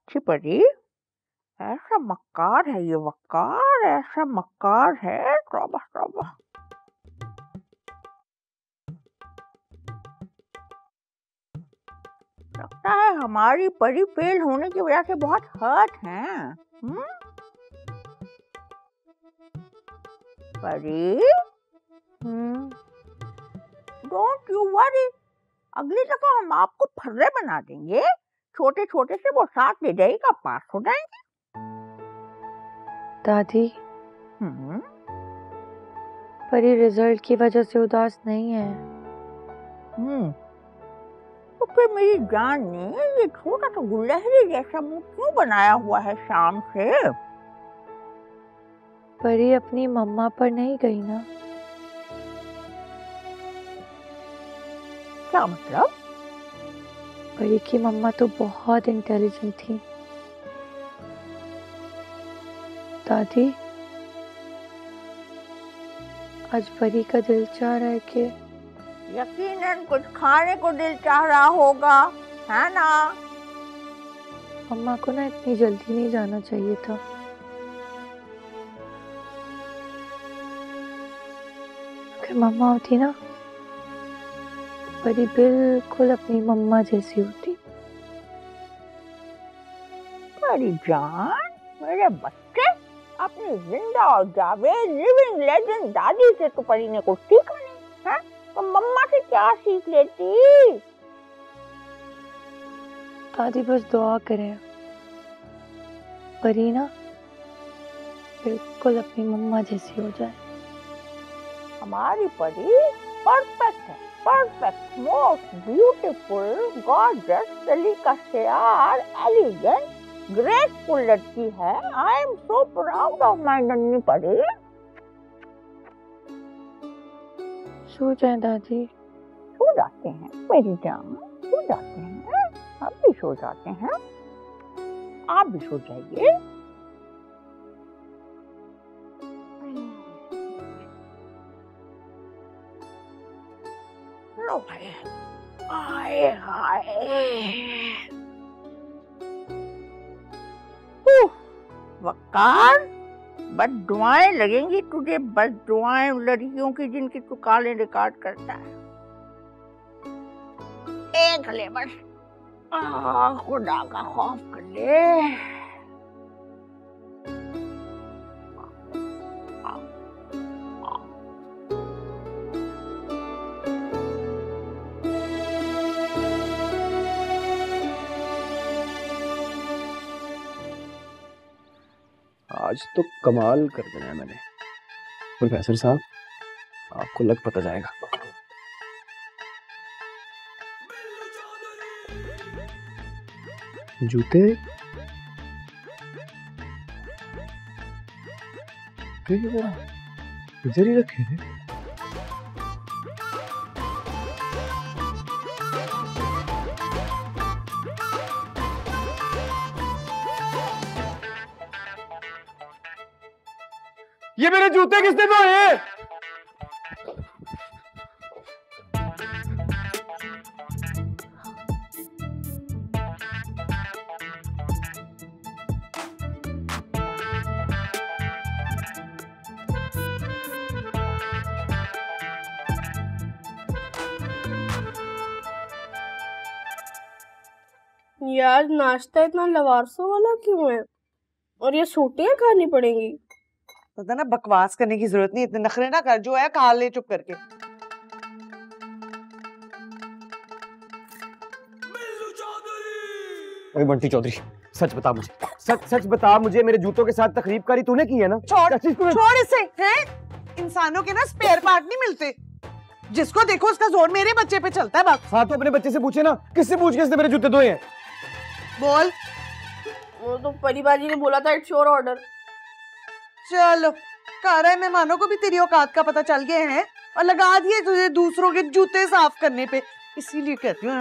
अच्छी परी, ऐसा मक्कार है ये वक्कार, ऐसा मक्कार है, तौबा तौबा। लगता है हमारी परी फेल होने की वजह से बहुत हर्ट हैं। परी, डोंट यू वरी, अगली दफा हम आपको फर्रे बना देंगे, छोटे छोटे से वो साथ ले जाएगा, पास हो जाएंगे। दादी, परी रिजल्ट की वजह से उदास नहीं है। तो फिर मेरी जान ने ये छोटा सा गुलहरी जैसा मुंह क्यों बनाया हुआ है शाम से? परी अपनी मम्मा पर नहीं गई ना। क्या मतलब? परी की मम्मा तो बहुत इंटेलिजेंट थी। दादी, आज परी का दिल चाह रहा है कि यकीनन कुछ खाने को दिल चाह रहा होगा, है ना? मम्मा को ना इतनी जल्दी नहीं जाना चाहिए था। अगर मम्मा होती ना, परी बिल्कुल अपनी मम्मा जैसी होती। परी जान, मेरे बच्चे, अपनी जिंदा और जावेद लिविंग लेजेंड दादी से तो परी ने कुछ सीखा नहीं है, तो मम्मा से क्या सीख लेती? दादी बस दुआ करें परी ना बिल्कुल अपनी मम्मा जैसी हो जाए। हमारी परी परफेक्ट है, परफेक्ट, मोस्ट ब्यूटीफुल, गॉर्जियस, सलीका-शेयार, एलिगेंट, ग्रेसफुल लड़की है। I am so proud of my नन्ही परी। सो जाए दादी। सो जाते हैं मेरी जान, सो जाते हैं, हम भी सो जाते हैं, आप भी सो जाइए। लो भाई, आए हाय, वकार, बस दुआएं लगेंगी तुझे, बस दुआएं लड़कियों की जिनकी तू काले रिकॉर्ड करता है। एक ले बस, खुदा का खौफ कर ले। आज तो कमाल कर देना है मैंने। प्रोफेसर साहब, आपको लग पता जाएगा। जूते इधर ही रखे थे। ये मेरे जूते किसने धोए? यार नाश्ता इतना लवारसों वाला क्यों है? और ये सूटियां खानी पड़ेंगी? पता ना, बकवास करने की जरूरत नहीं, इतने नखरे ना कर, जो है खा ले चुप करके। बंटी चौधरी, सच बता मुझे, सच बता मुझे, मेरे जूतों के साथ तकरीब करी तूने की है ना? छोड़ इसे, हैं? इंसानों के ना स्पेयर पार्ट नहीं मिलते, जिसको देखो उसका जोर मेरे बच्चे पे चलता है। बस हाँ, तो अपने बच्चे से पूछे ना, किससे पूछ के इसने मेरे जूते धोए हैं? बोल। वो तो परिबाजी ने बोला था इट्स योर ऑर्डर। चलो, कह रहे मेहमानों को भी तेरी औकात का पता चल गया है और लगा दिए तुझे दूसरों के जूते साफ करने पे, इसीलिए कहती हूँ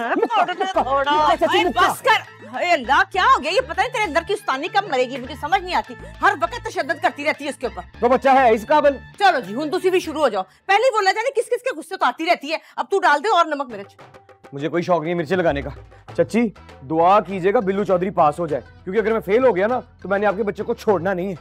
बस कर। अल्लाह, क्या हो गया? ये पता नहीं तेरे अंदर की उस्तानी कब मरेगी, मुझे समझ नहीं आती। हर वक्त तशद्दुद करती रहती है इसके ऊपर। तो बच्चा है इस काबिल। चलो जी, हुन तुसी भी शुरू हो जाओ। पहले बोला जाने किस किस के गुस्से तो आती रहती है, अब तू डाल दे और नमक मिर्च। मुझे कोई शौक नहीं है मिर्ची लगाने का। चच्ची दुआ कीजिएगा बिल्लू चौधरी पास हो जाए, क्योंकि अगर मैं फेल हो गया ना तो मैंने आपके बच्चे को छोड़ना नहीं है।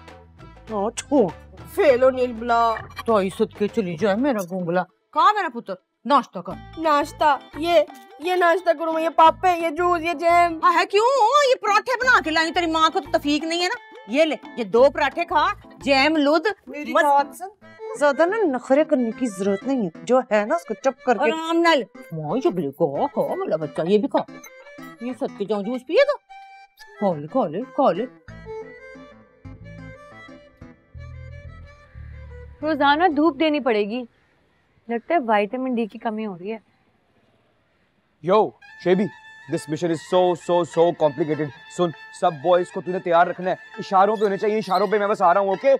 छोड़ फेल हो नील बुला। तो इज्जत के चली जाए मेरा गुंगला। कहाँ मेरा पुत्र, नाश्ता कर। नाश्ता ये नाश्ता करूँ, ये पापे, ये जूस, ये जैम। हाँ है क्यों, ये पराठे बना के लाई, तेरी माँ को तो तफीक नहीं है ना। ये ले, ये 2 पराठे खा, जैम लूद। मेरी बात सुन, ज्यादा ना नखरे करने की जरूरत नहीं है, जो है ना उसको चुप करके आराम नाल मोई चुगली को खा वाला बच्चा, ये भी खा। ये सद के जाऊं जूस पिएगा, खा ले। रोजाना धूप देनी पड़ेगी, लगता है विटामिन डी की कमी हो रही है। यो शेबी, this mission is so complicated. सुन, सब बॉयज को तूने तैयार रखना है, इशारों पे होने चाहिए, इशारों पे मैं बस आ रहा हूँ। ओके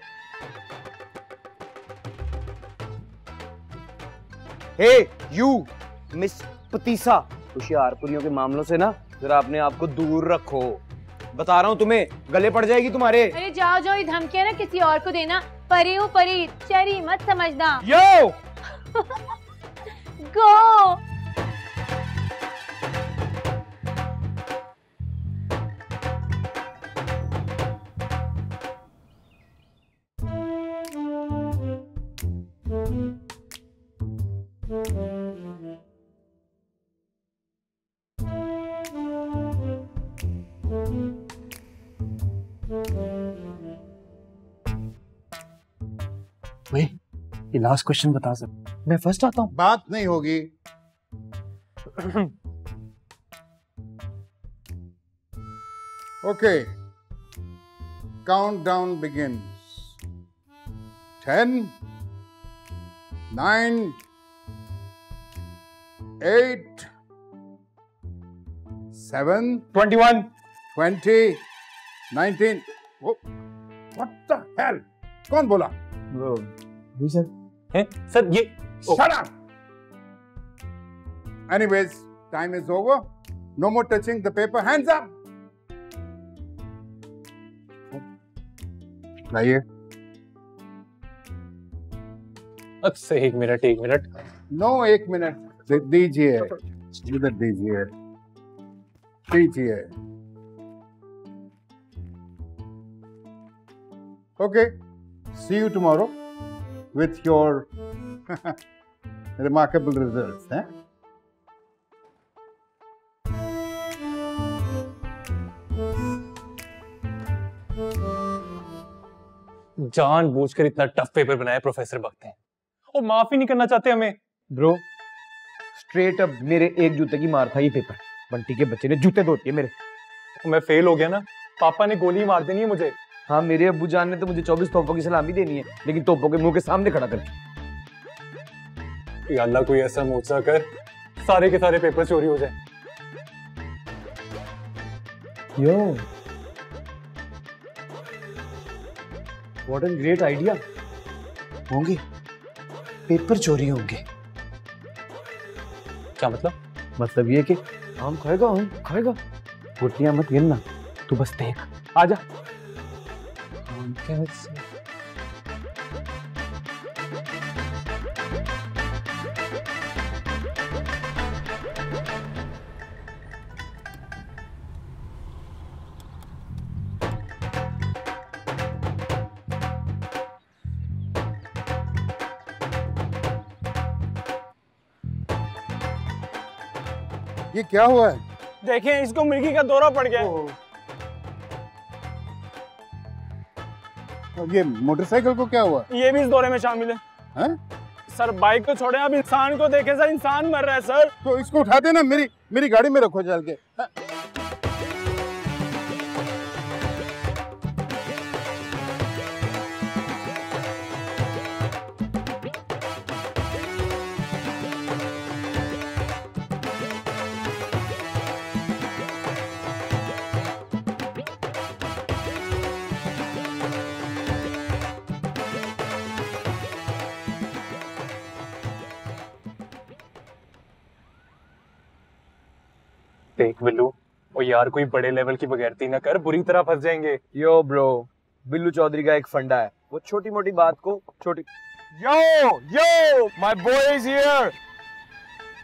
हे यू मिस पतीसा, होशियारपुरियों के मामलों से ना जरा अपने आप को दूर रखो, बता रहा हूँ तुम्हें, गले पड़ जाएगी तुम्हारे। अरे जाओ ये धमकियां ना किसी और को देना, परी हूँ परी, चरी मत समझना। यो गो भाई ये लास्ट क्वेश्चन बता सर, मैं फर्स्ट आता हूँ। बात नहीं होगी। Okay, countdown begins. 10, 9, 8, 7, 21, 20, 19। What the hell? कौन बोला? जी सर। हैं सर ये Shut up! Anyways, time is over. No more touching the paper. Hands up! लाइए। अच्छा एक मिनट। नो 1 मिनट दीजिए, इधर दीजिए। Okay, see you tomorrow with your remarkable results. जानबूझकर इतना टफ पेपर बनाया प्रोफेसर बकते हैं, और माफी नहीं करना चाहते हमें। ब्रो स्ट्रेट अप मेरे एक जूते की मार था ये पेपर, बंटी के बच्चे ने जूते धो दिए मेरे। मैं फेल हो गया ना, पापा ने गोली मार देनी है मुझे। हाँ मेरे अब्बू जान ने तो मुझे 24 तोपों की सलामी देनी है, लेकिन तोपों के मुंह के सामने खड़ा करके। या अल्लाह कोई ऐसा मोचा कर सारे के सारे पेपर चोरी हो जाए। Yo what an great idea. होंगे पेपर चोरी होंगे। क्या मतलब? मतलब ये कि आम खाएगा, गुटियां मत गिनना, तू बस देख। आजा। ये क्या हुआ है? देखें, इसको मिर्गी का दौरा पड़ गया है। और ये मोटरसाइकिल को क्या हुआ? ये भी इस दौरे में शामिल है। हैं? सर बाइक को छोड़े, आप इंसान को देखें सर, इंसान मर रहा है सर। तो इसको उठाते ना, मेरी गाड़ी में रखो चल के। देख बिल्लू, ओ यार कोई बड़े लेवल की बगैरती ना कर, बुरी तरह फंस जाएंगे। यो ब्रो, बिल्लू चौधरी का एक फंडा है, वो छोटी मोटी बात को छोटी। Yo my boy is here.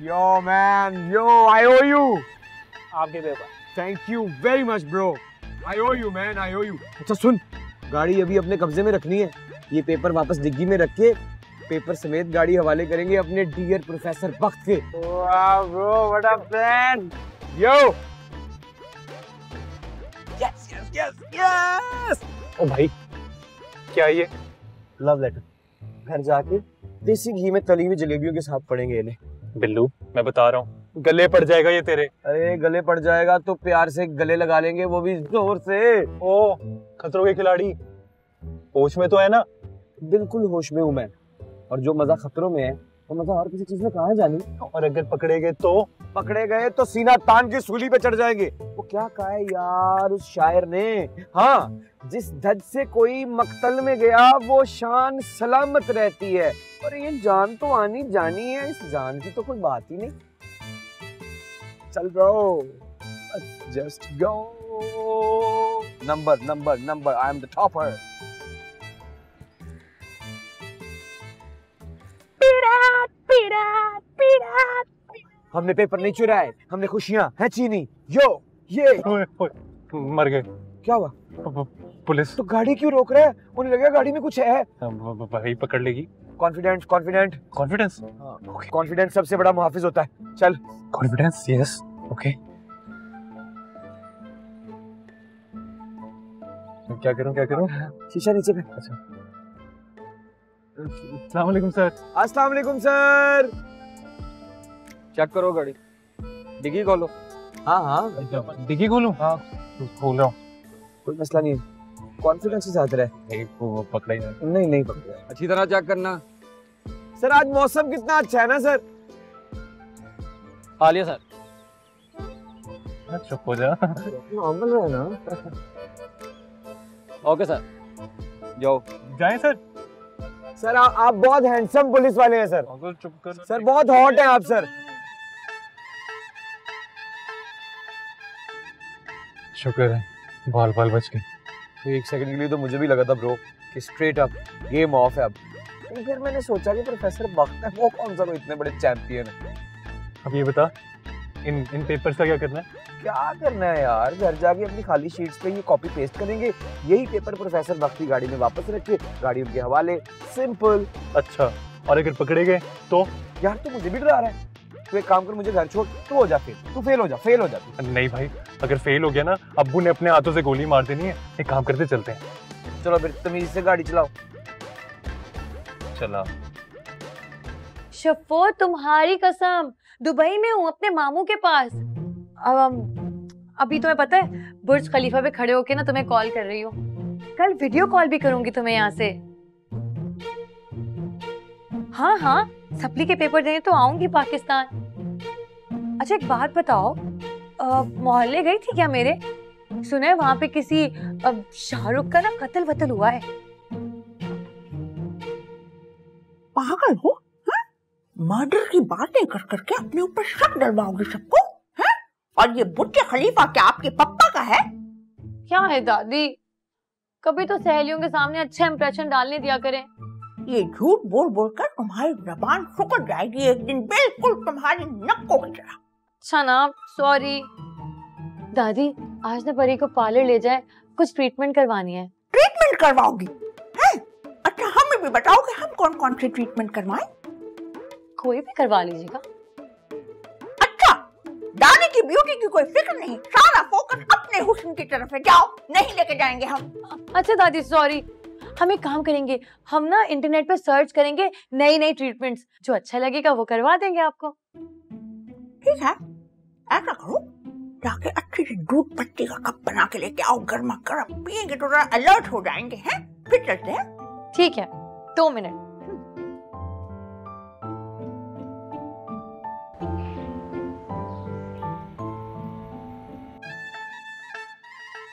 Yo man, yo, I owe you. आपके paper. Thank you very much bro. I owe you man, I owe you. अच्छा सुन, गाड़ी अभी अपने कब्जे में रखनी है। ये पेपर वापस डिग्गी में रख के पेपर समेत गाड़ी हवाले करेंगे अपने डियर प्रोफेसर बख्त के। वाह bro, what a plan. Yo. Yes yes yes yes. ओ भाई, क्या ये? Love letter. घर जाके देसी घी में तली हुई जलेबियों के साथ पढ़ेंगे इन्हें। बिल्लू, मैं बता रहा हूँ, गले पड़ जाएगा ये तेरे। अरे गले पड़ जाएगा तो प्यार से गले लगा लेंगे, वो भी जोर से। ओ, खतरों के खिलाड़ी, होश में तो है ना? बिल्कुल होश में हूँ मैं, और जो मजा खतरों में है वो मजा और किसी चीज में कहाँ है जानी। और अगर पकड़े गए तो? पकड़े गए तो सीना तान की सूली पे चढ़ जाएंगे। वो क्या कहा है यार उस शायर ने, हाँ, जिस धज से कोई मक्तल में गया वो शान सलामत रहती है। और ये जान तो आनी जानी है, इस जान की तो कोई बात ही नहीं। चल bro, let's just go. Number number number, I am the topper. हमने पेपर नहीं चुराए, हमने खुशियां हैं चीनी। यो ये ओए, ओए, मर गए। क्या हुआ? पुलिस। तो गाड़ी क्यों रोक रहा है? उन्हें लगा गाड़ी में कुछ है। भाई पकड़ लेगी। Confidence confident confidence. कॉन्फिडेंस सबसे बड़ा मुहाफिज होता है। चल। Confidence, yes, okay. क्या करूं? शीशा नीचे कर। अच्छा। अस्सलाम वालेकुम सर। अस्सलाम वालेकुम सर। चेक करो गाड़ी, डिग्गी खोलो। हाँ, डिग्गी खोलूं? हाँ, खोल रहा हूँ। कोई मसला नहीं है, कॉन्फिडेंस के साथ रहे। वो पकड़ा ही नहीं पकड़ा। अच्छी तरह चेक करना। सर आज मौसम कितना अच्छा है ना सर। आ लिया सर। चुप हो जा। नॉर्मल है ना। ओके सर, जाओ। जाएं सर? सर आप बहुत हैंडसम पुलिस वाले हैं सर। अगर चुप कर। सर बहुत हॉट हैं आप सर। शुक्र है बाल बच गए। एक सेकंड के लिए तो मुझे भी लगा था ब्रो कि स्ट्रेट अप गेम ऑफ है अब। लेकिन फिर मैंने सोचा कि प्रोफेसर बख्त है, वो कौन सा कोई इतने बड़े चैंपियन है। अब ये बता, इन पेपर्स का क्या करना है? क्या करना है यार, घर जाके अपनी खाली शीट्स पे ये कॉपी पेस्ट करेंगे, यही पेपर प्रोफेसर बख्त की गाड़ी में वापस रख के गाड़ी उनके हवाले। सिंपल। अच्छा, और अगर पकड़े गए तो? यार तू मुझे भी डरा रहा है। तू एक काम कर, मुझे घर छोड़, तू हो जा फेल। तू फेल हो जा। नहीं भाई, अगर फेल हो गया ना, अब्बू ने अपने हाथों से गोली मार देनी है। एक काम करते, चलते हैं। चलो फिर तमीज से गाड़ी चलाओ। चला। शफो, तुम्हारी कसम, दुबई में हूँ अपने मामू के पास। अभी तुम्हें पता है, बुर्ज खलीफा पे खड़े होके ना तुम्हें कॉल कर रही हूँ। कल वीडियो कॉल भी करूंगी तुम्हें यहाँ से। हाँ, सप्ली के पेपर देने तो आऊंगी पाकिस्तान। अच्छा एक बात बताओ, मोहल्ले गई थी क्या मेरे? सुना है वहां पे किसी शाहरुख का ना कत्ल वतल हुआ है। पागल हो? मर्डर की बातें कर करके अपने ऊपर शक डलवाओगे सबको, हैं? और ये बुर्ज खलीफा क्या आपके पप्पा का है? क्या है दादी, कभी तो सहेलियों के सामने अच्छा इंप्रेशन डालने दिया करें। ये झूठ बोल बोल कर तुम्हारी जबान सुकड़ जाएगी एक दिन, बिल्कुल तुम्हारी नक्कों की तरह। अच्छा ना, सॉरी। दादी आज ना परी को पार्लर ले जाए, कुछ ट्रीटमेंट करवानी है। ट्रीटमेंट करवाओगी? हैं? अच्छा हमें भी बताओ कि हम कौन कौन से ट्रीटमेंट करवाएं? कोई भी करवा लीजिएगा। अच्छा, दादी की ब्यूटी की कोई फिक्र नहीं, सारा फोकस अपने हुस्न की तरफ है। जाओ, नहीं लेके जाएंगे हम। अच्छा दादी सॉरी, हम एक काम करेंगे, हम ना इंटरनेट पे सर्च करेंगे नई ट्रीटमेंट्स, जो अच्छा लगेगा वो करवा देंगे आपको। ठीक है, ऐसा करो, जाके अच्छी सी दूध पत्ती का कप बना के लेके आओ, गर्मा गर्म पियेंगे तो जरा अलर्ट हो जाएंगे। हैं? फिर चलते हैं। ठीक है, 2 मिनट।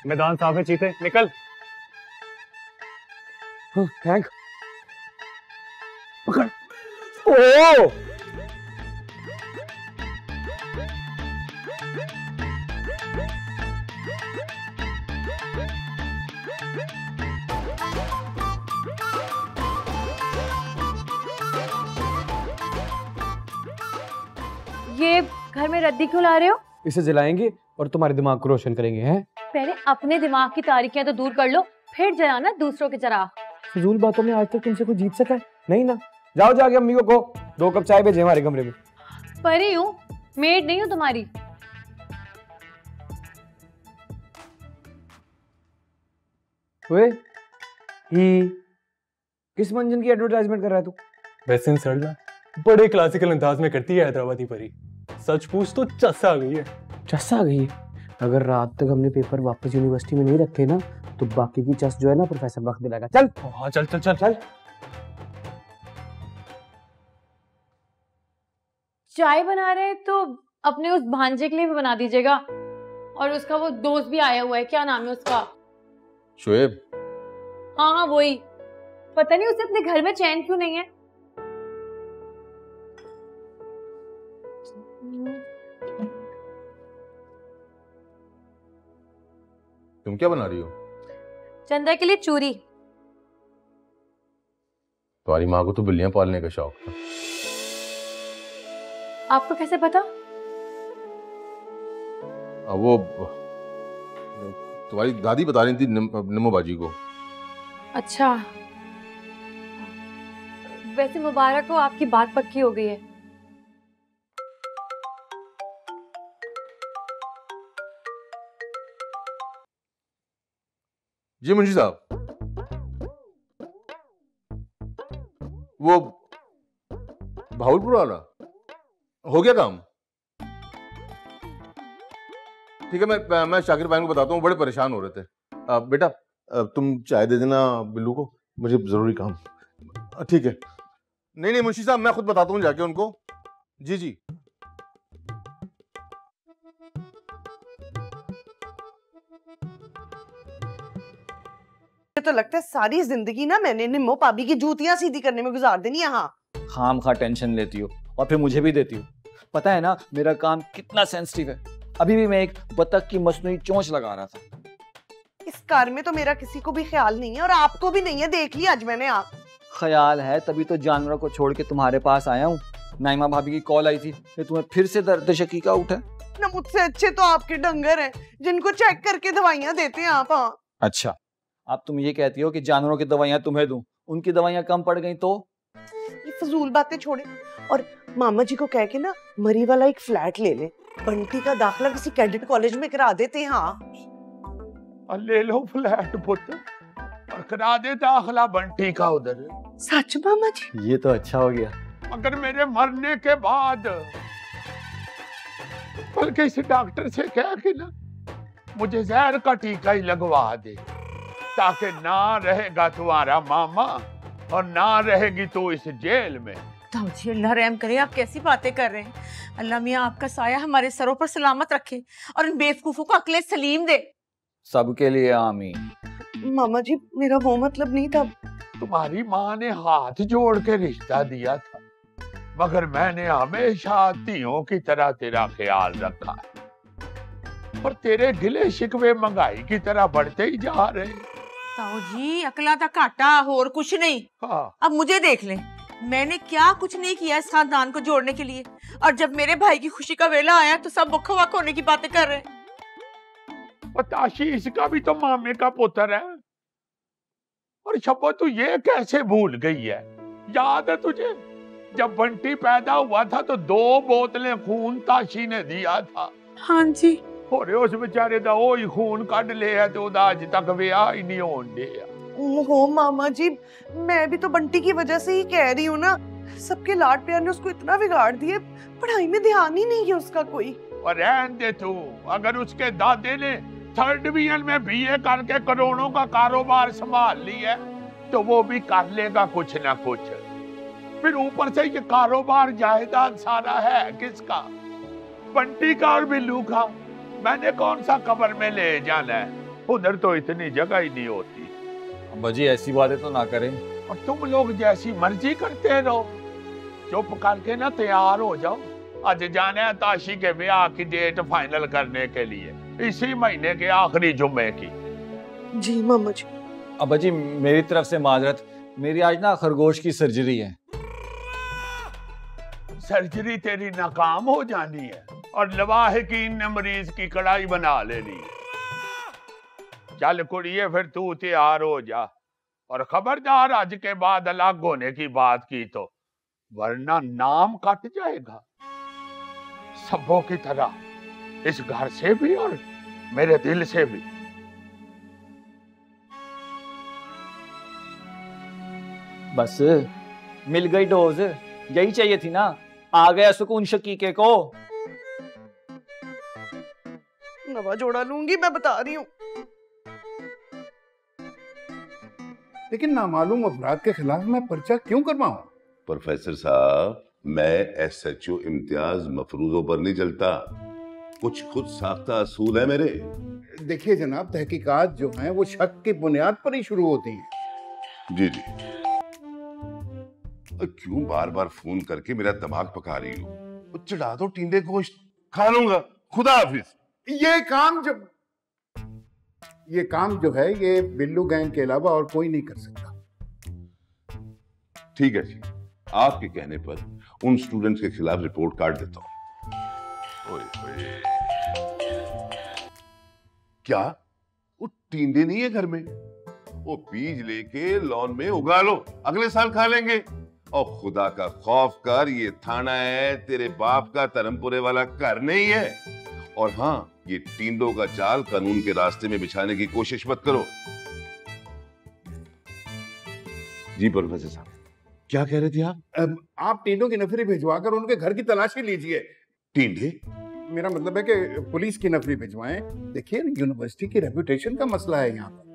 मैदान साफ है, चीते निकल। हैंक पकड़। ओ ये घर में रद्दी क्यों ला रहे हो? इसे जलाएंगे और तुम्हारे दिमाग को रोशन करेंगे, हैं? पहले अपने दिमाग की तारीकियां तो दूर कर लो, फिर जलाना दूसरों के चराग। फजूल बातों में आज तक तुमसे कोई जीत सका है? नहीं ना। जाओ जाके अम्मी को कहो 2 कप चाय भेजे हमारे कमरे में। परी हूँ, मेड नहीं हूँ तुम्हारी। किस मंजन की एडवर्टाइजमेंट कर रहा है तू? वैसे इंसल्ट ना बड़े क्लासिकल अंदाज में करती है हैदराबादी परी। सच पूछ तो चस आ गई है। चस आ गई है? अगर रात तक हमने पेपर वापस यूनिवर्सिटी में नहीं रखे ना तो बाकी की चस जो है ना प्रोफेसर वक्त दिलाएगा। चल। हाँ चल चल चल चल। चाय बना रहे हैं तो अपने उस भांजे के लिए भी बना दीजिएगा। और उसका वो दोस्त भी आया हुआ है, क्या नाम है उसका? शुएब। हाँ हाँ वही। पता नहीं उसे अपने घर में चैन क्यों नहीं है। तुम क्या बना रही हो? चंदा के लिए चूरी। तुम्हारी माँ को तो बिल्लियां पालने का शौक था। आपको कैसे पता? वो तुम्हारी दादी बता रही थी निम्मो बाजी को। अच्छा, वैसे मुबारक हो, आपकी बात पक्की हो गई है। जी मुंशी साहब, वो भावलपुर वाला हो गया काम? ठीक है, मैं शाकिर भाई को बताता हूँ, बड़े परेशान हो रहे थे। बेटा तुम चाय दे देना बिल्लू को, मुझे जरूरी काम। ठीक है। नहीं नहीं मुंशी साहब, मैं खुद बताता हूँ जाके उनको। जी जी। तो लगता है सारी जिंदगी ना मैंने निम्मो भाभी की जूतियां सीधी करने में गुजार देनी। यहाँ खामखा टेंशन लेती हो और फिर मुझे भी देती हो। पता है ना मेरा काम कितना सेंसिटिव है। अभी भी मैं एक बतख की मसनूई चोंच लगा रहा था। इस कार में तो मेरा किसी को भी ख्याल नहीं है और आपको भी नहीं है, देख लिया आज मैंने। आप ख्याल है तभी तो जानवरों को छोड़ के तुम्हारे पास आया हूँ। नाइमा भाभी की कॉल आई थी कि तुम्हें फिर से दर्द शकीका उठा। ना मुझसे अच्छे तो आपके डंगर हैं जिनको चेक करके दवाइयां देते हैं आप। हाँ अच्छा, अब तुम ये कहती हो कि जानवरों की दवाइयां तुम्हें दूं, उनकी दवाइयां कम पड़ गई तो? ये फजूल बातें छोड़े और मामा जी को कह के ना मरी वाला एक फ्लैट ले ले। बंटी का दाखिला किसी कैडेट कॉलेज में करा देते हैं। हाँ ले लो फ्लैट पुत्र और करा दे दाखिला बंटी का उधर। सच मामा जी? ये तो अच्छा हो गया। अगर मेरे मरने के बाद बल्कि इस डॉक्टर से कह के ना मुझे जहर का टीका ही लगवा दे, ताकि ना रहेगा तुम्हारा मामा और ना रहेगी तू इस जेल में। जी अल्लाह रहम करे, आप कैसी बातें कर रहे हैं। अल्लाह मियाँ आपका साया हमारे सरों पर सलामत रखे और इन बेवकूफों को अक्ले सलीम दे। सबके लिए आमीन। मामा जी मेरा वो मतलब नहीं था। तुम्हारी माँ ने हाथ जोड़ के रिश्ता दिया था, मगर मैंने हमेशा तियों की तरह तेरा ख्याल रखा और तेरे गिले शिकवे महंगाई की तरह बढ़ते ही जा रहे। ताऊ जी अकला का घाटा और कुछ नहीं। हाँ। अब मुझे देख ले, मैंने क्या कुछ नहीं किया इस खानदान को जोड़ने के लिए, और जब मेरे भाई की खुशी का वेला आया तो सब मुखवाक होने की बातें कर रहे हैं। ताशी इसका भी तो मामे का पुत्र है। और शब्बो तू ये कैसे भूल गई है? याद है तुझे जब बंटी पैदा हुआ था तो 2 बोतलें खून ताशी ने दिया था। हाँ जी। और उस बेचारे दा ओ ही खून कट ले है तो आज तक ब्याह ही नहीं होने दिया। ओहो मामा जी, मैं भी तो बंटी की वजह से ही कह रही हूँ ना। सबके लाड प्यार ने उसको इतना बिगाड़ दिया, पढ़ाई में ध्यान ही नहीं है उसका कोई। और रहन दे तू, अगर उसके दादे ने 3rd डिवीजन में बीए करके करोड़ों का कारोबार संभाल लिया तो वो भी कर लेगा कुछ ना कुछ। फिर ऊपर से ये कारोबार जायदाद सारा है किसका? बंटी का और बिल्लू का। मैंने कौन सा कब्र में ले जाना है? उधर तो इतनी जगह ही नहीं होती। अब्बा जी ऐसी बातें तो ना करें। और तुम लोग जैसी मर्जी करते रहो। चुप करके ना तैयार हो जाओ, आज जाना है ताशी के ब्याह की डेट फाइनल करने के लिए, इसी महीने के आखिरी जुम्मे की। जी मामा जी। अब्बा जी मेरी तरफ से माजरत, मेरी आज ना खरगोश की सर्जरी है। सर्जरी तेरी नाकाम हो जानी है और लवाहिकीन ने मरीज की कड़ाई बना लेनी है। चल कुड़िए फिर तू तैयार हो जा और खबरदार आज के बाद अलग होने की बात की तो वरना नाम कट जाएगा सबों की तरह, इस घर से भी और मेरे दिल से भी। बस मिल गई डोज, यही चाहिए थी ना। आ गया सुकून शकीके को। नवा जोड़ा लूंगी, मैं बता रही हूँ। लेकिन नामालूम अफराद के खिलाफ मैं पर्चा क्यों करवाऊं? प्रोफेसर साहब, मैं SHO इम्तियाज मफरूजों पर नहीं चलता, कुछ खुद साख्ता असूल है मेरे। देखिए जनाब, तहकीकात जो हैं वो शक की बुनियाद पर ही शुरू होती हैं। जी जी। क्यों बार बार फोन करके मेरा दिमाग पका रही हो? चढ़ा दो टिंडे गोश्त, खा लूंगा। खुदा हाफिज। ये काम जो है ये बिल्लू गैंग के अलावा और कोई नहीं कर सकता। ठीक है जी, आपके कहने पर उन स्टूडेंट्स के खिलाफ रिपोर्ट काट देता हूं। ओए ओए। क्या वो टिंडे नहीं है घर में? वो बीज लेके लॉन में उगा लो, अगले साल खा लेंगे। और खुदा का खौफ कर, ये थाना है, तेरे बाप का धर्मपुरे वाला घर नहीं है। और हाँ, ये टिंडों का जाल कानून के रास्ते में बिछाने की कोशिश मत करो। जी प्रोफेसर साहब, क्या कह रहे थे आप? अब आप टिंडों की नफरी भिजवाकर उनके घर की तलाशी लीजिए। टिंडे? मेरा मतलब है कि पुलिस की नफरी भिजवाएं। देखिए, यूनिवर्सिटी की रेपुटेशन का मसला है यहाँ पर।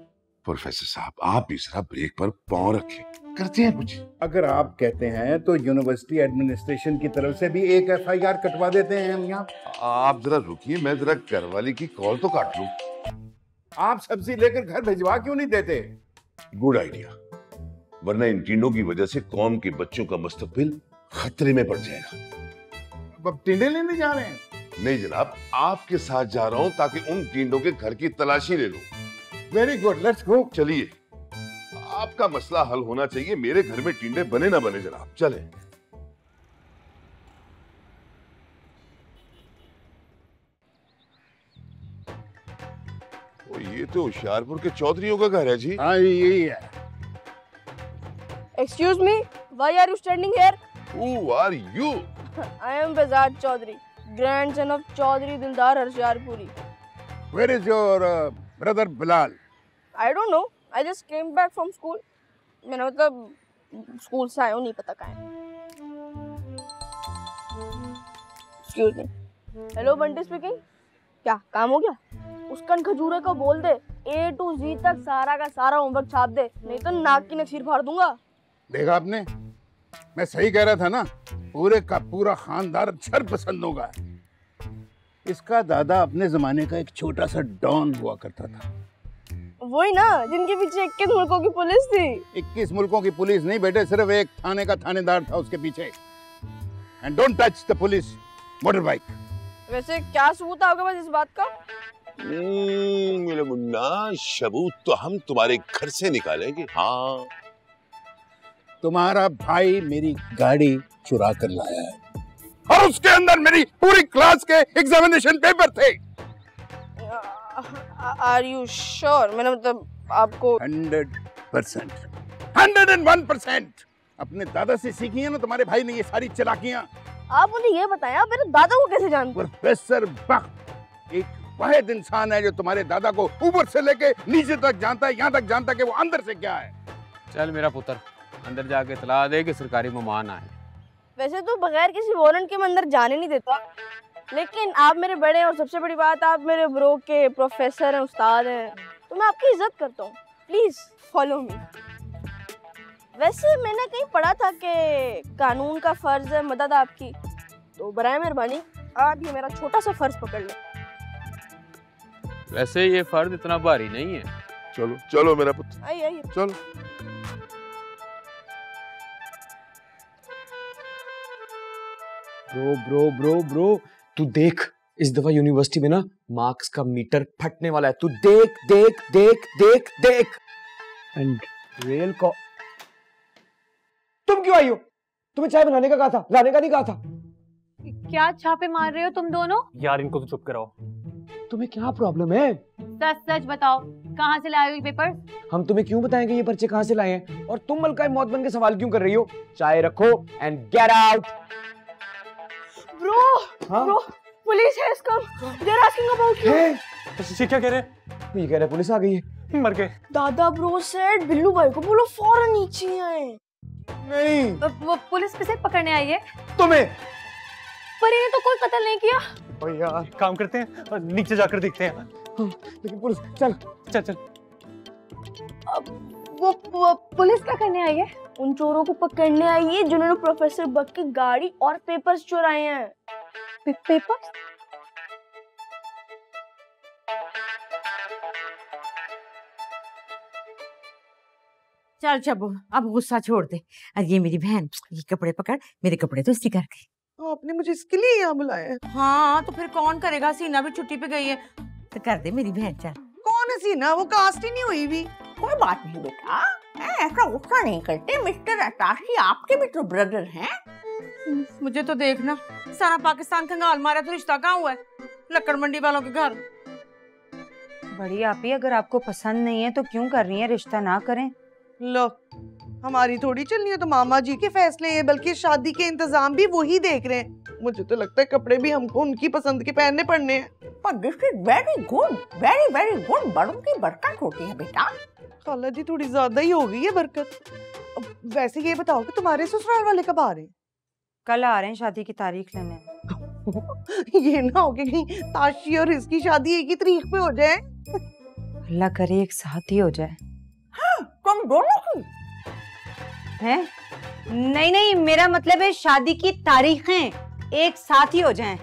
प्रोफेसर साहब, आप भी जरा ब्रेक पर पांव रखें, करते हैं कुछ। अगर आप कहते हैं तो यूनिवर्सिटी एडमिनिस्ट्रेशन की तरफ से भी एक FIR कटवा देते हैं हम यहाँ। आप जरा रुकिए, मैं जरा घरवाली की कॉल तो काट लूं। आप सब्जी लेकर घर भिजवा क्यों नहीं देते? गुड आइडिया, वरना इन टिंडों की वजह से कौम के बच्चों का मुस्तकबिल खतरे में पड़ जाएगा। अब टिंडे लेने जा रहे हैं? नहीं जनाब, आपके साथ जा रहा हूं ताकि उन टिंडों के घर की तलाशी ले लूं। Very good, let's go. चलिए, आपका मसला हल होना चाहिए, मेरे घर में टिंडे बने ना बने जनाब। चले। ये तो होशियारपुर के चौधरियों का घर है जी। हाँ, यही है। Excuse me, why are you standing here? Who are you? I am Bezad Chaudhary, grandson of Chaudhary Dildar Harsharpuri. Where is your brother Bilal? I don't know. I just came back from school. मैंने मतलब school से आया हूँ, नहीं पता कहाँ है। Excuse me. Hello, Bunty speaking. क्या काम हो गया? उस कन खजूरे को बोल दे A to Z तक सारा का सारा होमवर्क छाप दे, नहीं तो नाक की नखीर फाड़ दूंगा। देखा आपने, मैं सही कह रहा था ना, पूरे का पूरा खानदान छर पसंद होगा। इसका दादा अपने जमाने का एक छोटा सा डॉन हुआ करता था। वही ना, जिनके पीछे 21 मुल्कों की पुलिस थी। 21 मुल्कों की पुलिस नहीं बेटे, सिर्फ एक थाने का थानेदार था उसके पीछे। And don't touch the police motor bike. वैसे क्या सबूत है आपके पास इस बात का? मेरे मुन्ना, सबूत तो हम तुम्हारे घर से निकालेंगे। हाँ, तुम्हारा भाई मेरी गाड़ी चुरा कर लाया है और उसके अंदर मेरी पूरी क्लास के एग्जामिनेशन पेपर थे। Are you sure? मैंने मतलब आपको 100%, 101% अपने दादा से सीखी है ना तुम्हारे भाई ने ये सारी चालाकियां। आप मुझे ये बताएं, आप मेरे दादा को कैसे जानते? प्रोफेसर बख्त एक वाहिद इंसान है जो तुम्हारे दादा को ऊपर से लेके नीचे तक जानता है, यहाँ तक जानता है कि वो अंदर से क्या है। चल मेरा पुत्र, अंदर जाके इतला दे कि सरकारी मेहमान आए। वैसे तो बगैर किसी वारंट के मैं अंदर जाने नहीं देता, लेकिन आप मेरे बड़े हैं और सबसे बड़ी बात आप मेरे ब्रो के प्रोफेसर हैं, उस्ताद हैं, तो मैं आपकी इज्जत करता हूँ। Please follow me. वैसे मैंने कहीं पढ़ा था कि कानून का फर्ज है मदद आपकी, तो बराए मेहरबानी आप ये मेरा छोटा सा फर्ज पकड़ लें। वैसे ये फर्ज इतना भारी नहीं है। चलो चलो मेरा पुत्र, आइए आइए। चलो। ब्रो ब्रो ब्रो ब्रो, तू देख, इस दफा यूनिवर्सिटी में ना मार्क्स का मीटर फटने वाला है। तू देख देख देख देख देख। एंड रेल को तुम क्यों आई हो? तुम्हें चाय बनाने का कहा था, लाने का नहीं कहा था? क्या छापे मार रहे हो तुम दोनों? यार इनको तो चुप कराओ। तुम्हें क्या प्रॉब्लम है? सच सच बताओ, कहाँ से लाए हो ये पेपर्स? हम तुम्हें क्यों बताएंगे ये पर्चे कहाँ से लाए हैं? और तुम मलकाए मौत बन के सवाल क्यों कर रही हो? चाय रखो and get out. Bro, bro, police है इसका। They are asking about you. ये क्या कह रहे हैं? ये कह रहे पुलिस आ गई है। मर गए। दादा ब्रो सेड बिल्लू भाई को बोलो फौरन नीचे आए। नहीं, वो पुलिस किसे पकड़ने आई है? तुम्हें। पर इन्हें तो कोई कत्ल नहीं किया। ओ यार काम करते हैं और नीचे जाकर देखते हैं। लेकिन पुलिस, चल चल चल। वो पुलिस क्या करने आई है? उन चोरों को पकड़ने आई है जिन्होंने प्रोफेसर बक की गाड़ी और पेपर्स चुराए हैं। पेपर्स? चल चबू, अब गुस्सा छोड़ दे। और ये मेरी बहन, ये कपड़े पकड़, मेरे कपड़े तो इस्त्री करके। आपने मुझे इसके लिए यहाँ बुलाया है? हाँ तो फिर कौन करेगा? सीना भी छुट्टी पे गई है, तो कर दे मेरी बहन। चल। कौन है सीना? वो कास्ट ही नहीं हुई भी। कोई बात नहीं बेटा, ऐसा गुस्सा नहीं करते। मिस्टर अताशी आपके भी तो ब्रदर हैं। मुझे तो देखना, सारा पाकिस्तान कंगाल मारा तो रिश्ता कहाँ हुआ है? लक्कड़ मंडी वालों के घर। बड़ी आपी, अगर आपको पसंद नहीं है तो क्यों कर रही है? रिश्ता ना करें। लो, हमारी थोड़ी चलनी है तो मामा जी के फैसले हैं, बल्कि शादी के इंतजाम भी वही देख रहे हैं। मुझे तो लगता है कपड़े भी हमको उनकी पसंद के पहनने पड़ने हैं। पर this is very good, very very good. बड़ों की बरकत होती है बेटा। खाला जी थोड़ी ज्यादा ही हो गई है बरकत। अब वैसे ये बताओ कि तुम्हारे ससुराल वाले कब आ रहे हैं? कल आ रहे हैं शादी की तारीख लेने। ये ना हो कि कहीं ताशी और इसकी शादी एक ही तारीख पे हो जाए। अल्लाह करे एक साथ ही हो जाए। हाँ, तुम दोनों की हैं? नहीं नहीं, मेरा मतलब है शादी की तारीखें एक साथ ही हो जाएं।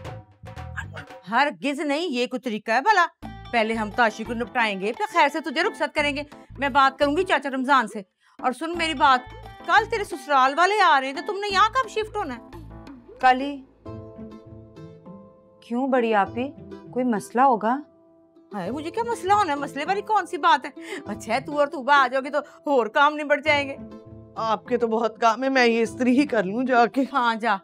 हरगिज नहीं, ये कोई तरीका है भला? पहले हम ताशी को निपटाएंगे, फिर खैर से तुझे रुखसत करेंगे। मैं बात करूंगी चाचा रमजान से। और सुन मेरी बात, कल तेरे ससुराल वाले आ रहे हैं, तो तुमने यहाँ कब शिफ्ट होना है? कल ही। क्यों बड़ी आपी, कोई मसला होगा? हाय, मुझे क्या मसला होना है? मसले वाली कौन सी बात है? अच्छा है तू और तूबा आ जाओगे तो और काम निबट जाएंगे। आपके तो बहुत काम है, मैं ये इस्त्री ही कर लूं जाके। हाँ जा।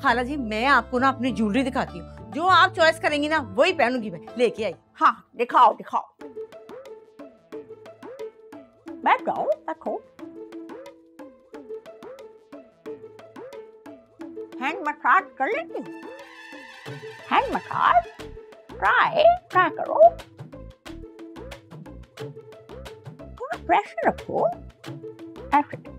खाला जी, मैं आपको ना अपनी ज्वेलरी दिखाती हूँ, जो आप चॉइस करेंगी ना वही पहनूंगी मैं। लेके आई। हाँ दिखाओ दिखाओ। बैठ जाओ, बैठो। हैंड मसाज कर लेती हूँ। हैंड मसाज ट्राई करो। थोड़ा प्रेशर रखो। ऐसे।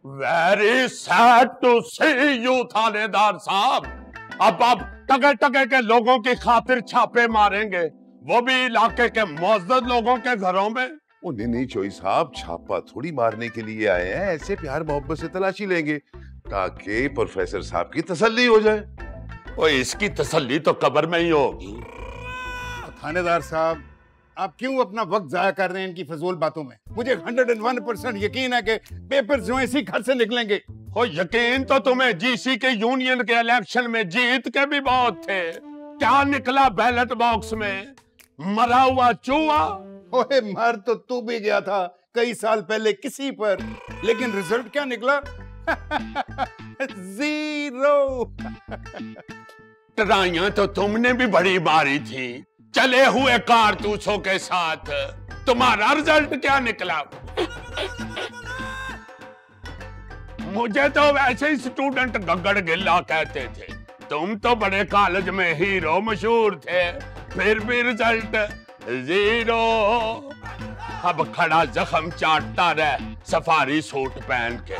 Very sad to see you थानेदार साहब। अब आप टके टके के लोगों की खातिर छापे मारेंगे, वो भी इलाके के मुअज्जज लोगों के घरों में। नहीं नहीं चोई साहब, छापा थोड़ी मारने के लिए आए हैं, ऐसे प्यार मोहब्बत से तलाशी लेंगे ताकि प्रोफेसर साहब की तसल्ली हो जाए। और इसकी तसल्ली तो कब्र में ही होगी। थानेदार साहब, आप क्यों अपना वक्त जाया कर रहे हैं इनकी फजूल बातों में? मुझे 101% यकीन है कि पेपर जो इसी घर से निकलेंगे। हो यकीन तो तुम्हें जीसी के यूनियन के इलेक्शन में जीत के भी बहुत थे। क्या निकला बैलेट बॉक्स में? मरा हुआ चूहा। ओए मर तो तू भी गया था कई साल पहले किसी पर, लेकिन रिजल्ट क्या निकला? जीरो। ट्राइयां तो तुमने भी बड़ी मारी थी चले हुए कारतूसों के साथ। तुम्हारा रिजल्ट क्या निकला? मुझे तो वैसे ही स्टूडेंट गगड़ गिल्ला कहते थे। तुम तो बड़े कॉलेज में हीरो मशहूर थे, फिर भी रिजल्ट जीरो। अब खड़ा जख्म चाटता रहे सफारी सूट पहन के।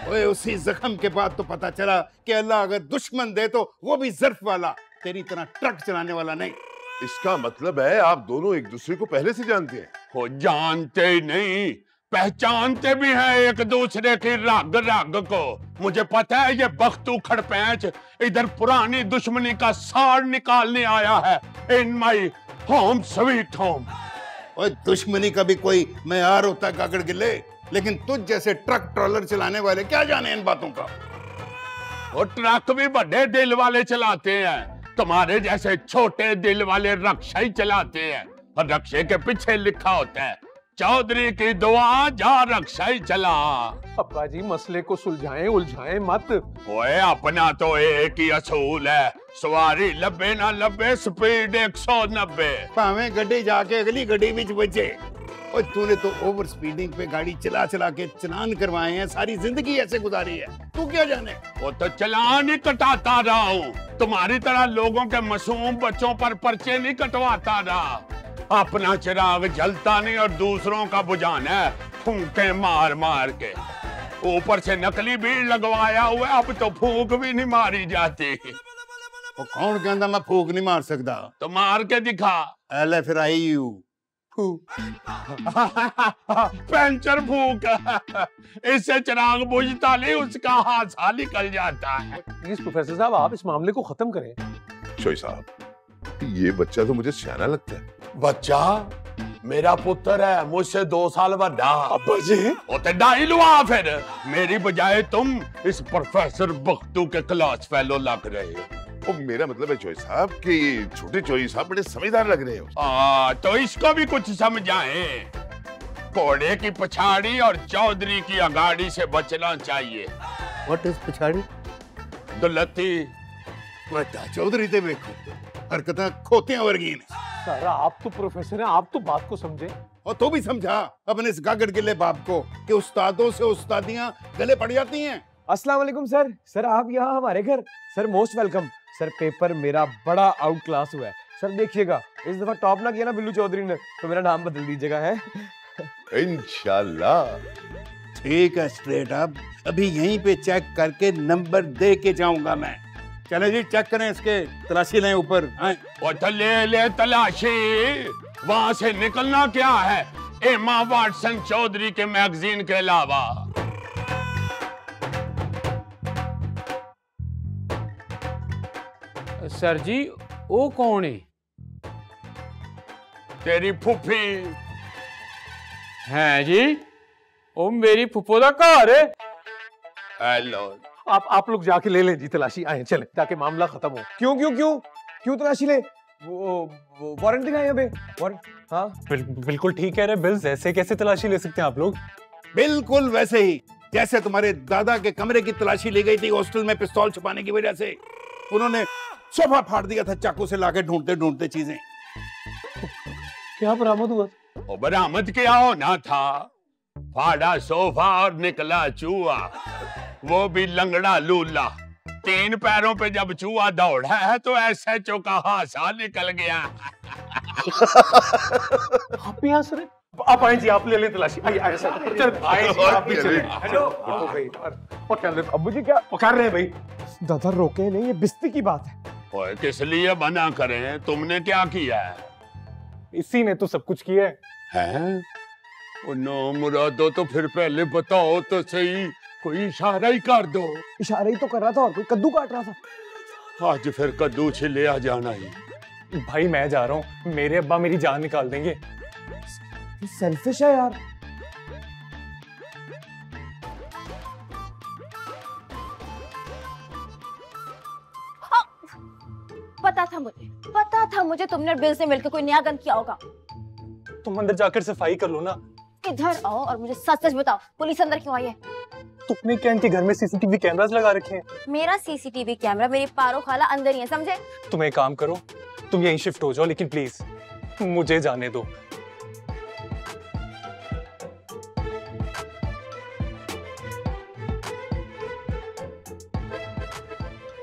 ओए उसी जख्म के बाद तो पता चला कि अल्लाह अगर दुश्मन दे तो वो भी ज़र्फ वाला, तेरी तरह ट्रक चलाने वाला नहीं। इसका मतलब है आप दोनों एक दूसरे को पहले से जानते हैं? हो जानते ही नहीं, पहचानते भी हैं एक दूसरे की रग रग को। मुझे पता है ये बख्तू खड़पैंच इधर पुरानी दुश्मनी का साड़ निकालने आया है इन माई होम स्वीट होम। और दुश्मनी का भी कोई मेयार होता है काकड़ गिल्ले, लेकिन तुझ जैसे ट्रक ट्रॉलर चलाने वाले क्या जाने इन बातों का। और ट्रक भी बड़े दिल वाले चलाते हैं, तुम्हारे जैसे छोटे दिल वाले रक्षा ही चलाते हैं। और रक्षे के पीछे लिखा होता है चौधरी की दुआ जा रक्षा ही चला। अब्बा जी मसले को सुलझाएं, उलझाएं मत। ओए अपना तो एक ही असूल है, सवारी लब्बे ना लब्बे, स्पीड 190। भावे गड्डी जाके अगली गड्डी विच बचे। और तूने तो ओवर स्पीडिंग पे गाड़ी चला चला के चलान करवाए हैं, सारी जिंदगी ऐसे गुजारी है, तू क्या जाने। वो तो चलान ही कटाता रहा हूँ, तुम्हारी तरह लोगों के मासूम बच्चों पर पर्चे नहीं कटवाता रहा। अपना चिराग जलता नहीं और दूसरों का बुझाना है फूंके मार मार के। ऊपर से नकली भीड़ लगवाया हुआ, अब तो फूंक भी नहीं मारी जाती। वो कौन कहता मैं फूंक नहीं मार सकता? तो मार के दिखा। एल फिर आई यू पंचर फूक। इससे चिराग बुझता नहीं, उसका हादसा निकल जाता है। प्लीज प्रोफेसर साहब आप इस मामले को खत्म करें। चोई साहब, ये बच्चा तो मुझे सियाना लगता है। बच्चा मेरा पुत्र है, मुझसे 2 साल बड़ा। अब्बा जी वो तो डाई लुआ फिर। मेरी बजाय तुम इस प्रोफेसर बख्तू के क्लास फेलो लग रहे हो। ओ, मेरा मतलब है चोई साहब कि छोटे चोई साहब बड़े समझदार लग रहे हो। तो इसको भी कुछ समझाएं। घोड़े की पछाड़ी और चौधरी की अगाड़ी से बचना चाहिए। व्हाट इज पछाड़ी? दुलती चौधरी ते देखो हरकतां खोतियां वर्गी ने। सर आप तो प्रोफेसर हैं, आप तो बात को समझे। और तू भी समझा अपने इस गागड़ गिले बाप को कि उस्तादों से उस्तादियां गले पड़ जाती हैं। अस्सलाम वालेकुम सर। सर आप यहाँ हमारे घर। Sir most welcome. Sir paper मेरा बड़ा आउट क्लास हुआ है। सर देखिएगा इस दफा टॉप ना किया ना बिल्लू चौधरी ने तो मेरा नाम बदल दीजिएगा है। इंशाल्लाह। ठीक है स्ट्रेट अप, अभी यहीं पे चेक करके नंबर दे के जाऊंगा मैं। चले जी चेक करें, इसके तलाशी लें ऊपर। वो तो ले तलाशी। वहां से निकलना क्या है एमा वाटसन चौधरी के मैगजीन के अलावा। सर जी वो कौन है? तेरी फुफी है जी, ओ मेरी फुफो दा घर है। हेलो आप लोग जाके ले लें जी तलाशी, आए चले ताकि मामला खत्म हो। क्यों क्यों क्यों क्यों तलाशी ले? वो वारंट दिखाए अबे। वारंट? हाँ बिल्कुल ठीक कह रहे बिल्स, ऐसे कैसे तलाशी ले सकते हैं आप लोग? बिल्कुल वैसे ही जैसे तुम्हारे दादा के कमरे की तलाशी ली गई थी हॉस्टल में पिस्तौल छुपाने की वजह से। उन्होंने सोफा फाड़ दिया था चाकू से लाके ढूंढते ढूंढते चीजें। क्या बरामद हुआ? और बरामद क्या होना था? फाड़ा सोफा और निकला चूहा, वो भी लंगड़ा लूला। 3 पैरों पे जब चूहा दौड़ा है तो SHO का हासा निकल गया। आप भी हंस रहे? आप आए जी, आप ले लें तलाशी। आइए सर, चल आए जी, आप भी चले। हेलो भाई, और क्या अब्बू जी क्या पकड़ रहे हैं भाई? दादा रोके नहीं, ये बिस्ती की बात है। ओए किस लिए मना करें? तुमने क्या किया है? इसी ने तो सब कुछ किया है? नो मुरादो, तो फिर पहले बताओ तो सही, कोई इशारा ही कर दो। इशारा ही तो कर रहा था और कोई कद्दू काट रहा था। आज फिर कद्दू छिले आ जाना ही। भाई मैं जा रहा हूँ, मेरे अब्बा मेरी जान निकाल देंगे। सेल्फिश है यार। पता था मुझे तुमने बिल से मिलकर कोई नया गन किया होगा। तुम अंदर जाकर सफाई कर लो ना। इधर आओ और मुझे सच सच बताओ, पुलिस अंदर क्यों आई है? तुमने क्या इनके घर में CCTV कैमरास लगा रखे हैं? मेरा CCTV कैमरा मेरी पारो खाला अंदर ही है, समझे? तुम एक काम करो, तुम यहीं शिफ्ट हो जाओ, लेकिन प्लीज मुझे जाने दो।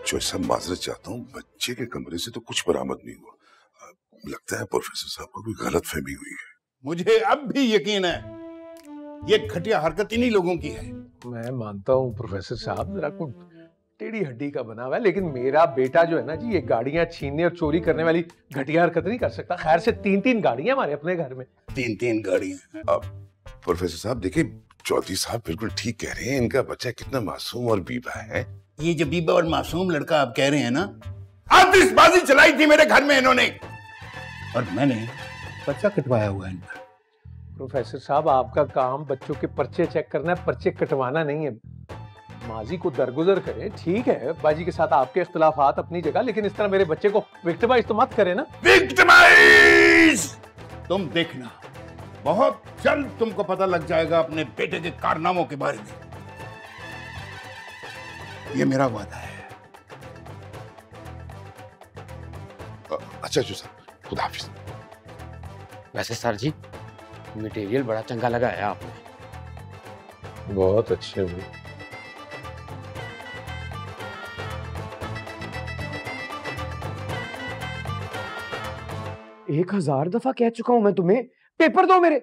जो सब माजरत चाहता हूँ, बच्चे के कमरे से तो कुछ बरामद नहीं हुआ। लगता है प्रोफेसर साहब को कोई गलत फहमी हुई है। मुझे अब भी यकीन है ये घटिया हरकत इन्हीं लोगों की है। मैं मानता हूँ प्रोफेसर साहब जरा कुछ टेढ़ी हड्डी का बना हुआ है, लेकिन मेरा बेटा जो है ना जी, ये गाड़ियां छीनने और चोरी करने वाली घटिया हरकत नहीं कर सकता। खैर से 3-3 गाड़ियां हमारे अपने घर में। 3-3 गाड़ियां। प्रोफेसर साहब देखिए, चौधरी साहब बिल्कुल ठीक कह रहे हैं। इनका बच्चा कितना मासूम और बीबा है। ये जो बीबा और मासूम लड़का आप कह रहे हैं ना, आतिशबाजी चलाई थी मेरे घर में इन्होंने, और मैंने पर्चा कटवाया हुआ है इनका। प्रोफेसर साहब आपका काम बच्चों के पर्चे चेक करना है, पर्चे कटवाना नहीं है। माजी को दरगुजर करें, ठीक है बाजी के साथ आपके इख्तिलाफात अपनी जगह, लेकिन इस तरह मेरे बच्चे को विक्टिमाइज तो मत करें ना। विक्टिमाइज तुम देखना, बहुत जल्द तुमको पता लग जाएगा अपने बेटे के कारनामों के बारे में। ये मेरा वादा है। अच्छा सर, खुदा हाफिज। वैसे सर जी, मटेरियल बड़ा चंगा लगाया आपने। बहुत अच्छे हुए। एक 1000 दफा कह चुका हूं मैं तुम्हें, पेपर दो मेरे।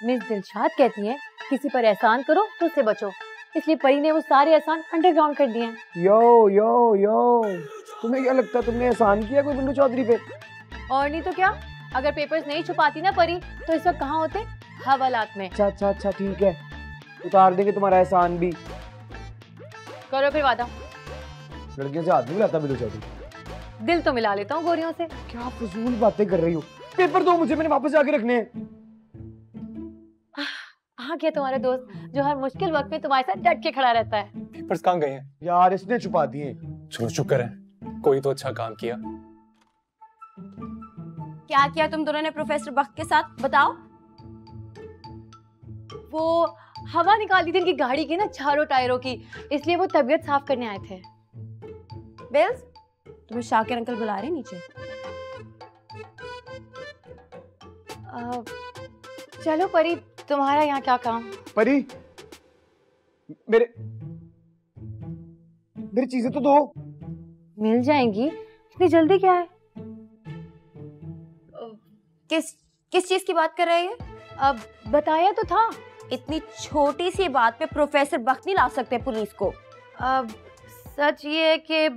मिस दिलशाद कहती हैं किसी पर एहसान करो तो उससे बचो, इसलिए परी ने वो सारे एहसान अंडरग्राउंड कर दिए हैं। यो यो यो, तुम्हें क्या लगता है तुमने एहसान किया कोई बिल्लू चौधरी पे? और नहीं तो क्या, अगर पेपर्स नहीं छुपाती ना परी तो इस वक्त कहाँ होते? हवालात में। अच्छा ठीक है, उतार देंगे तुम्हारा एहसान भी। करो फिर वादा। लड़कियों से हाथ नहीं मिलाता बिल्लू चौधरी। दिल तो मिला लेता हूँ गोरियों से। क्या फजूल बातें कर रही हो? पेपर दो मुझे, मैंने वापस जाके रखने हैं। हाँ क्या तुम्हारा दोस्त जो हर मुश्किल वक्त में तुम्हारे साथ डट के खड़ा रहता है। पेपर्स कहाँ गए हैं? यार इसने छुपा दिए। शुक्र है, कोई तो अच्छा काम किया। क्या किया तुम दोनों ने प्रोफेसर बख्त के साथ, बताओ? वो हवा निकाली थी इनकी गाड़ी की ना चारों टायरों की, इसलिए वो तबीयत साफ करने आए थे। बेल्स, तुम्हें शाकिर अंकल बुला रहे हैं नीचे। चलो परी, तुम्हारा यहाँ क्या काम? परी, मेरी चीजें तो दो। मिल जाएंगी, इतनी जल्दी क्या है? किस चीज की बात कर रहे हैं? अब बताया तो था। इतनी छोटी सी बात पे प्रोफेसर बख्त नहीं ला सकते पुलिस को। अब सच ये है कि